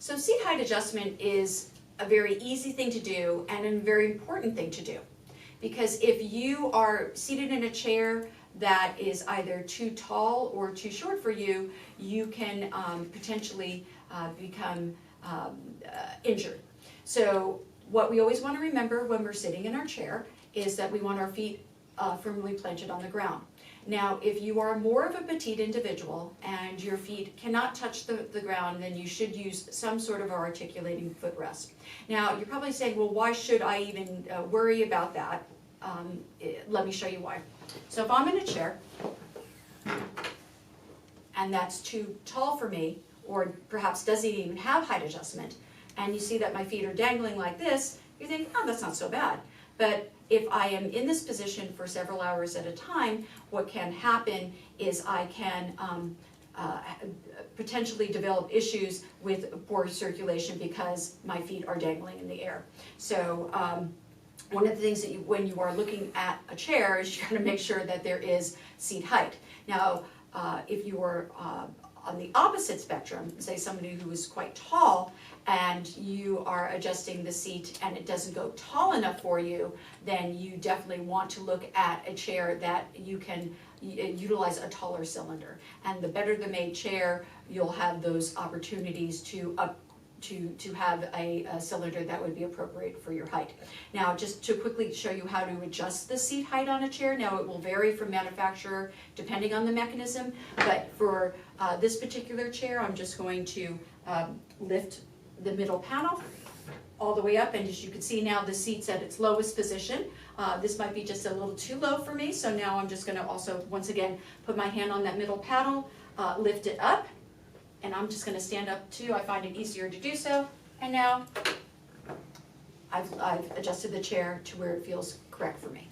So seat height adjustment is a very easy thing to do and a very important thing to do. Because if you are seated in a chair that is either too tall or too short for you, you can potentially become injured. So what we always want to remember when we're sitting in our chair is that we want our feet firmly planted on the ground. Now, if you are more of a petite individual and your feet cannot touch the ground, then you should use some sort of articulating footrest. Now, you're probably saying, well, why should I even worry about that? Let me show you why. So if I'm in a chair and that's too tall for me, or perhaps doesn't even have height adjustment, and you see that my feet are dangling like this, you think, oh, that's not so bad. But if I am in this position for several hours at a time, what can happen is I can potentially develop issues with poor circulation because my feet are dangling in the air. So one of the things that when you are looking at a chair is you got to make sure that there is seat height. Now, if you are on the opposite spectrum, say somebody who is quite tall, and you are adjusting the seat and it doesn't go tall enough for you, then you definitely want to look at a chair that you can utilize a taller cylinder. And the better the made chair, you'll have those opportunities to have a cylinder that would be appropriate for your height. Now, just to quickly show you how to adjust the seat height on a chair. Now, it will vary from manufacturer depending on the mechanism, but for this particular chair, I'm just going to lift the middle panel all the way up, and as you can see now, the seat's at its lowest position. This might be just a little too low for me, so now I'm just gonna also, once again, put my hand on that middle panel, lift it up, and I'm just gonna stand up too. I find it easier to do so, and now I've adjusted the chair to where it feels correct for me.